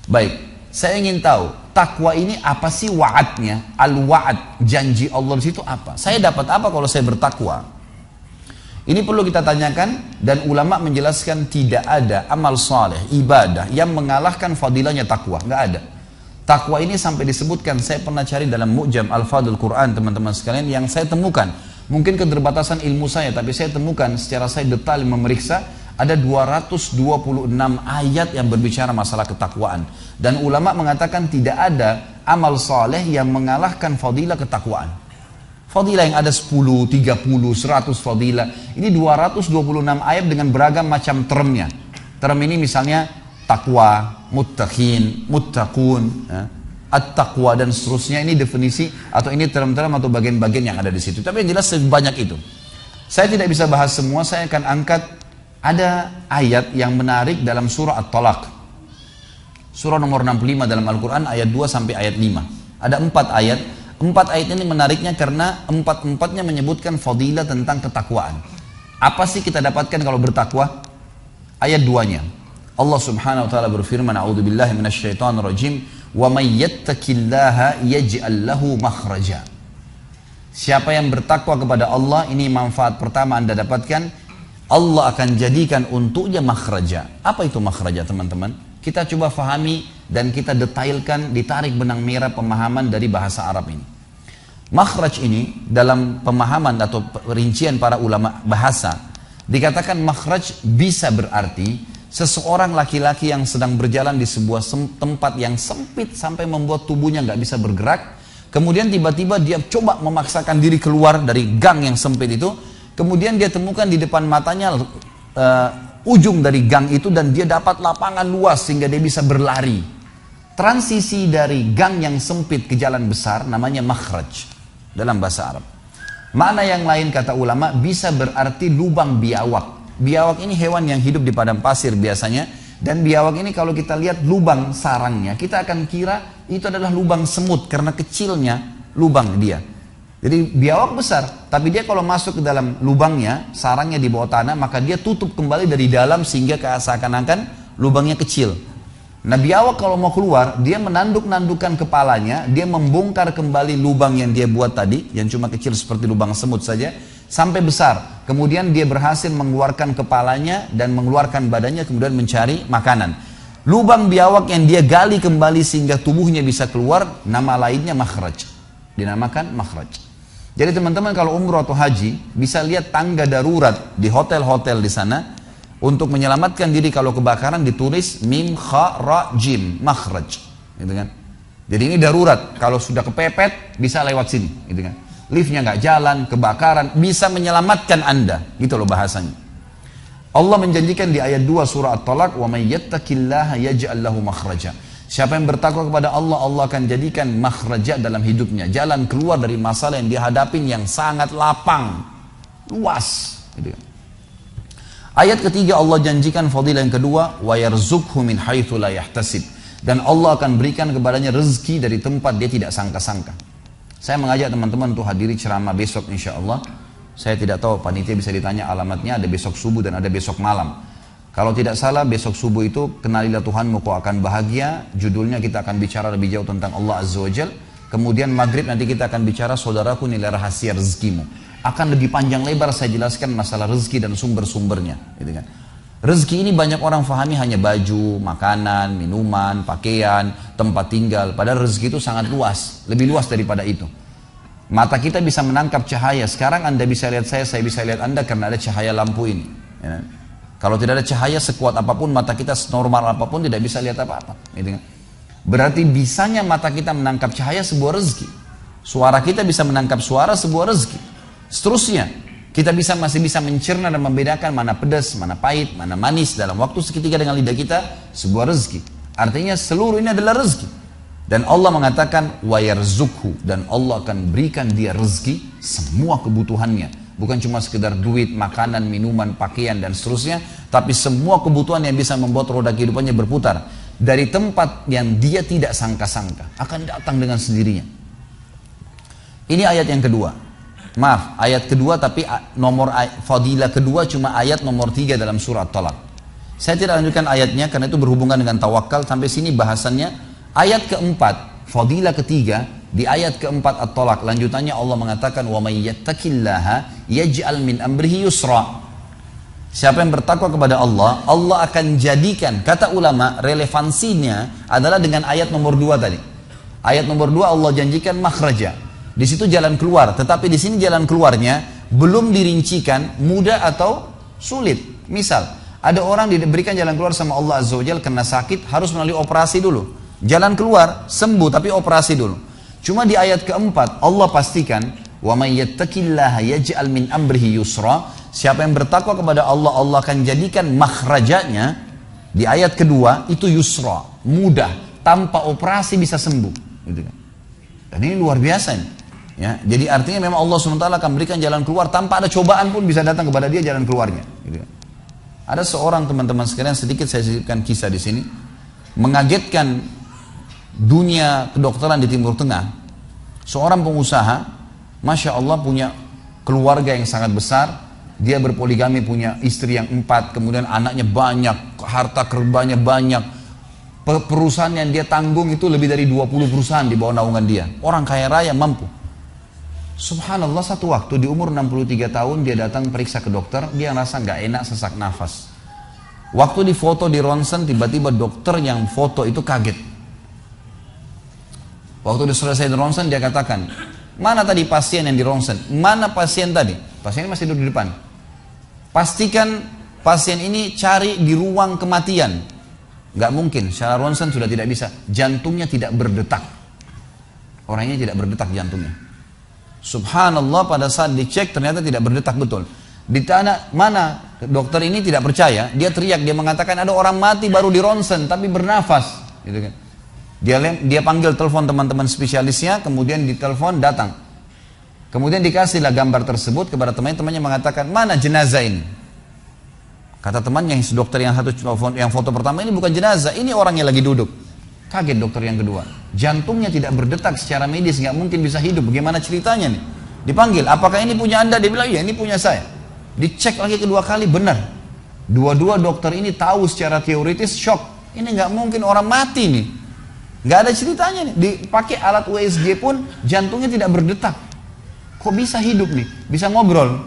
Baik, saya ingin tahu takwa ini apa sih wa'adnya? Al-wa'ad, janji Allah di situ apa? Saya dapat apa kalau saya bertakwa? Ini perlu kita tanyakan, dan ulama menjelaskan tidak ada amal saleh, ibadah yang mengalahkan fadilahnya takwa, nggak ada. Takwa ini sampai disebutkan, saya pernah cari dalam Mu'jam Al-Fadhul Quran teman-teman sekalian, yang saya temukan, mungkin keterbatasan ilmu saya, tapi saya temukan secara saya detail memeriksa, ada 226 ayat yang berbicara masalah ketakwaan. Dan ulama mengatakan tidak ada amal saleh yang mengalahkan fadilah ketakwaan. Fadilah yang ada 10, 30, 100 fadilah. Ini 226 ayat dengan beragam macam termnya. Term ini misalnya takwa, muttaqin, muttaqun, at-taqwa dan seterusnya. Ini definisi atau ini term-term atau bagian-bagian yang ada di situ. Tapi yang jelas sebanyak itu. Saya tidak bisa bahas semua, saya akan angkat ada ayat yang menarik dalam surah At-Talaq. Surah nomor 65 dalam Al-Quran ayat 2 sampai ayat 5. Ada 4 ayat. 4 ayat ini menariknya karena 4-4-nya menyebutkan fadilah tentang ketakwaan. Apa sih kita dapatkan kalau bertakwa? Ayat 2-nya. Allah Subhanahu wa taala berfirman, "A'udzubillahi minasyaitonirrajim, wa may yattaqillaha yaj'al lahu makhraja." Siapa yang bertakwa kepada Allah, ini manfaat pertama Anda dapatkan, Allah akan jadikan untuknya makhraja. Apa itu makhraja, teman-teman? Kita coba fahami dan kita detailkan, ditarik benang merah pemahaman dari bahasa Arab ini. Makhraj ini dalam pemahaman atau rincian para ulama bahasa, dikatakan makhraj bisa berarti seseorang laki-laki yang sedang berjalan di sebuah tempat yang sempit sampai membuat tubuhnya nggak bisa bergerak. Kemudian tiba-tiba dia coba memaksakan diri keluar dari gang yang sempit itu. Kemudian dia temukan di depan matanya ujung dari gang itu, dan dia dapat lapangan luas sehingga dia bisa berlari. Transisi dari gang yang sempit ke jalan besar namanya makhraj dalam bahasa Arab. Makna yang lain kata ulama bisa berarti lubang biawak. Biawak ini hewan yang hidup di padang pasir biasanya, dan biawak ini kalau kita lihat lubang sarangnya, kita akan kira itu adalah lubang semut karena kecilnya lubang dia. Jadi biawak besar, tapi dia kalau masuk ke dalam lubangnya, sarangnya di bawah tanah, maka dia tutup kembali dari dalam sehingga seakan-akan lubangnya kecil. Nah, biawak kalau mau keluar, dia menanduk-nandukkan kepalanya, dia membongkar kembali lubang yang dia buat tadi, yang cuma kecil seperti lubang semut saja, sampai besar. Kemudian dia berhasil mengeluarkan kepalanya dan mengeluarkan badannya, kemudian mencari makanan. Lubang biawak yang dia gali kembali sehingga tubuhnya bisa keluar, nama lainnya makhraj. Dinamakan makhraj. Jadi teman-teman kalau umroh atau haji bisa lihat tangga darurat di hotel-hotel di sana untuk menyelamatkan diri kalau kebakaran ditulis mim kha ra jim makhraj, gitu kan. Jadi ini darurat, kalau sudah kepepet bisa lewat sini, gitu kan. Liftnya nggak jalan, kebakaran bisa menyelamatkan Anda, gitu loh bahasanya. Allah menjanjikan di ayat 2 surah At-Talaq, wa may yattaqillaha yaj'al lahu makhraja. Siapa yang bertakwa kepada Allah, Allah akan jadikan makhraja dalam hidupnya, jalan keluar dari masalah yang dia hadapin yang sangat lapang, luas. Gitu. Ayat ketiga Allah janjikan fadilah yang kedua, wa yarzuqhu min haitsu la yahtasib, dan Allah akan berikan kepadanya rezeki dari tempat dia tidak sangka-sangka. Saya mengajak teman-teman untuk hadiri ceramah besok insya Allah. Saya tidak tahu panitia bisa ditanya alamatnya, ada besok subuh dan ada besok malam. Kalau tidak salah besok subuh itu kenalilah Tuhanmu kau akan bahagia. Judulnya kita akan bicara lebih jauh tentang Allah Azza wa Jal. Kemudian maghrib nanti kita akan bicara saudaraku nilai rahasia rezekimu. Akan lebih panjang lebar saya jelaskan masalah rezeki dan sumber-sumbernya. Gitu kan. Rezeki ini banyak orang fahami hanya baju, makanan, minuman, pakaian, tempat tinggal. Padahal rezeki itu sangat luas. Lebih luas daripada itu. Mata kita bisa menangkap cahaya. Sekarang Anda bisa lihat saya bisa lihat Anda karena ada cahaya lampu ini. Ya. Kalau tidak ada cahaya sekuat apapun, mata kita senormal apapun tidak bisa lihat apa-apa. Gitu kan? Berarti bisanya mata kita menangkap cahaya sebuah rezeki. Suara kita bisa menangkap suara sebuah rezeki. Seterusnya, kita masih bisa mencerna dan membedakan mana pedas, mana pahit, mana manis dalam waktu seketika dengan lidah kita, sebuah rezeki. Artinya seluruh ini adalah rezeki. Dan Allah mengatakan wa yarzuqhu, dan Allah akan berikan dia rezeki semua kebutuhannya. Bukan cuma sekedar duit, makanan, minuman, pakaian, dan seterusnya. Tapi semua kebutuhan yang bisa membuat roda kehidupannya berputar. Dari tempat yang dia tidak sangka-sangka. Akan datang dengan sendirinya. Ini ayat yang kedua. Ayat kedua tapi nomor fadilah kedua cuma ayat nomor 3 dalam surah At-Talaq. Saya tidak lanjutkan ayatnya karena itu berhubungan dengan tawakal. Sampai sini bahasannya. Ayat keempat, fadilah ketiga, di ayat keempat At-Talaq, lanjutannya Allah mengatakan, wa may yattaqillaha yaj'al min amrihi yusra. Siapa yang bertakwa kepada Allah, Allah akan jadikan, kata ulama, relevansinya adalah dengan ayat nomor 2 tadi. Ayat nomor 2 Allah janjikan makhraja. Di situ jalan keluar, tetapi di sini jalan keluarnya belum dirincikan mudah atau sulit. Misal, ada orang diberikan jalan keluar sama Allah Azza wa Jalla kena sakit, harus melalui operasi dulu. Jalan keluar, sembuh tapi operasi dulu. Cuma di ayat keempat Allah pastikan, wa may yattaqillaha yaj'al min amrihi yusra. Siapa yang bertakwa kepada Allah, Allah akan jadikan makhrajanya di ayat kedua itu yusra, mudah, tanpa operasi bisa sembuh. Gitu kan. Dan ini luar biasa ini. Ya, jadi artinya memang Allah SWT akan berikan jalan keluar tanpa ada cobaan pun bisa datang kepada dia jalan keluarnya. Gitu kan. Ada seorang teman-teman sekalian, sedikit saya sisipkan kisah di sini, mengagetkan dunia kedokteran di Timur Tengah. Seorang pengusaha, masya Allah punya keluarga yang sangat besar. Dia berpoligami, punya istri yang 4, kemudian anaknya banyak, harta kerbanya banyak. Perusahaan yang dia tanggung itu lebih dari 20 perusahaan di bawah naungan dia. Orang kaya raya, mampu. Subhanallah, satu waktu di umur 63 tahun dia datang periksa ke dokter, dia ngerasa nggak enak, sesak nafas. Waktu difoto di ronsen, tiba-tiba dokter yang foto itu kaget. Waktu selesai di ronsen, dia katakan, mana tadi pasien yang di ronsen? Mana pasien tadi? Pasien ini masih duduk di depan. Pastikan pasien ini cari di ruang kematian. Nggak mungkin, secara ronsen sudah tidak bisa. Jantungnya tidak berdetak. Orangnya tidak berdetak jantungnya. Subhanallah, pada saat dicek ternyata tidak berdetak betul. Ditanya, mana dokter ini tidak percaya. Dia teriak, dia mengatakan ada orang mati baru di ronsen tapi bernafas. Gitu kan. Dia panggil telepon teman-teman spesialisnya, kemudian ditelepon datang. Kemudian dikasihlah gambar tersebut kepada temannya mengatakan, mana jenazah ini? Kata temannya, dokter yang foto pertama, ini bukan jenazah, ini orang yang lagi duduk. Kaget dokter yang kedua, jantungnya tidak berdetak secara medis, nggak mungkin bisa hidup. Bagaimana ceritanya nih? Dipanggil, apakah ini punya anda? Dia bilang, iya ini punya saya. Dicek lagi kedua kali, benar. Dua-dua dokter ini tahu secara teoritis, shock. Ini nggak mungkin orang mati nih. Nggak ada ceritanya nih. Dipakai alat USG pun jantungnya tidak berdetak. Kok bisa hidup nih? Bisa ngobrol.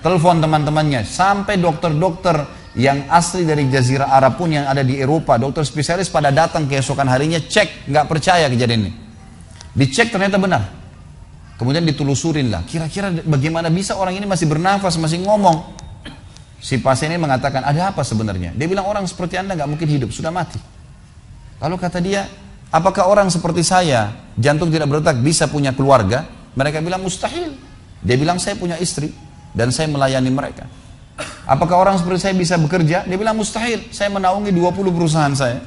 Telepon teman-temannya. Sampai dokter-dokter yang asli dari Jazirah Arab pun yang ada di Eropa, dokter spesialis pada datang keesokan harinya, cek, nggak percaya kejadian ini. Dicek ternyata benar. Kemudian ditelusurin lah. Kira-kira bagaimana bisa orang ini masih bernafas, masih ngomong? Si pasien ini mengatakan, ada apa sebenarnya? Dia bilang, orang seperti anda nggak mungkin hidup, sudah mati. Lalu kata dia, apakah orang seperti saya, jantung tidak berdetak, bisa punya keluarga? Mereka bilang mustahil. Dia bilang, saya punya istri dan saya melayani mereka. Apakah orang seperti saya bisa bekerja? Dia bilang mustahil. Saya menaungi 20 perusahaan saya.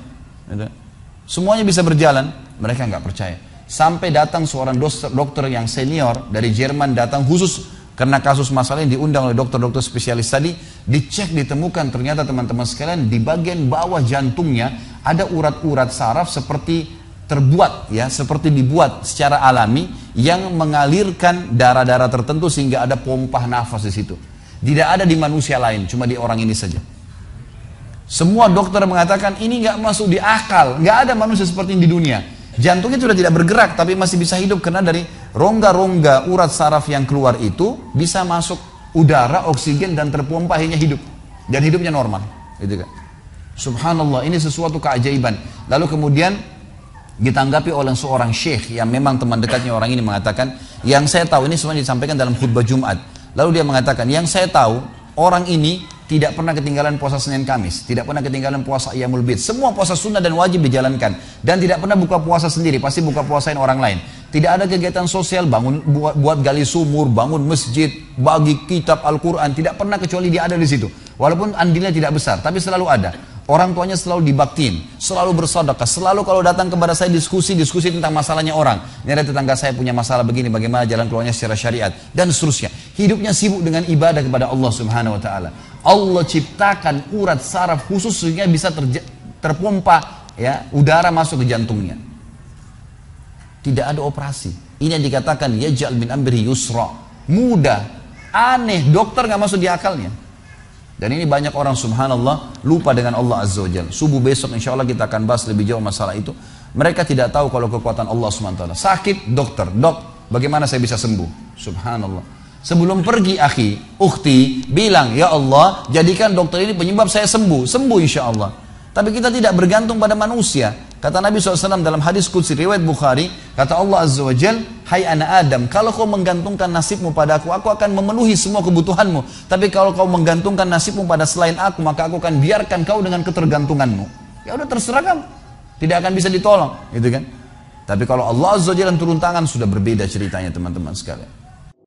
Semuanya bisa berjalan. Mereka nggak percaya. Sampai datang seorang dokter yang senior dari Jerman, datang khusus karena kasus masalah yang diundang oleh dokter-dokter spesialis tadi. Dicek, ditemukan ternyata teman-teman sekalian di bagian bawah jantungnya ada urat-urat saraf seperti terbuat, ya, seperti dibuat secara alami yang mengalirkan darah-darah tertentu sehingga ada pompa nafas di situ. Tidak ada di manusia lain, cuma di orang ini saja. Semua dokter mengatakan ini nggak masuk di akal, nggak ada manusia seperti ini di dunia. Jantungnya sudah tidak bergerak tapi masih bisa hidup karena dari rongga-rongga urat saraf yang keluar itu bisa masuk udara, oksigen dan terpompa, akhirnya hidup dan hidupnya normal. Gitu kan? Subhanallah, ini sesuatu keajaiban. Lalu kemudian ditanggapi oleh seorang syekh yang memang teman dekatnya orang ini mengatakan, yang saya tahu, ini semua disampaikan dalam khutbah Jumat. Lalu dia mengatakan, yang saya tahu orang ini tidak pernah ketinggalan puasa Senin Kamis, tidak pernah ketinggalan puasa Ayyamul Bid. Semua puasa sunnah dan wajib dijalankan dan tidak pernah buka puasa sendiri, pasti buka puasain orang lain. Tidak ada kegiatan sosial, buat gali sumur, bangun masjid, bagi kitab Al-Quran, tidak pernah kecuali dia ada di situ. Walaupun andilnya tidak besar, tapi selalu ada. Orang tuanya selalu dibaktiin, selalu bersedekah, selalu kalau datang kepada saya diskusi tentang masalahnya orang. Ini ada tetangga saya punya masalah begini, bagaimana jalan keluarnya secara syariat dan seterusnya. Hidupnya sibuk dengan ibadah kepada Allah Subhanahu wa taala. Allah ciptakan urat saraf khusus sehingga bisa terpompa, ya, udara masuk ke jantungnya. Tidak ada operasi. Ini yang dikatakan yaj'al min amri yusra. Mudah, aneh, dokter nggak masuk di akalnya. Dan ini banyak orang subhanallah lupa dengan Allah Azza wa Jalla. Subuh besok insya Allah kita akan bahas lebih jauh masalah itu. Mereka tidak tahu kalau kekuatan Allah SWT. Sakit, dokter, dok, bagaimana saya bisa sembuh? Subhanallah. Sebelum pergi akhi, ukhti, bilang, ya Allah, jadikan dokter ini penyebab saya sembuh. Sembuh insya Allah. Tapi kita tidak bergantung pada manusia. Kata Nabi SAW dalam hadis qudsi riwayat Bukhari, kata Allah Azza wa Jal, hai anak Adam, kalau kau menggantungkan nasibmu pada aku akan memenuhi semua kebutuhanmu. Tapi kalau kau menggantungkan nasibmu pada selain aku, maka aku akan biarkan kau dengan ketergantunganmu. Ya udah terserah kamu. Tidak akan bisa ditolong, gitu kan? Tapi kalau Allah Azza wa Jalla turun tangan, sudah berbeda ceritanya teman-teman sekalian.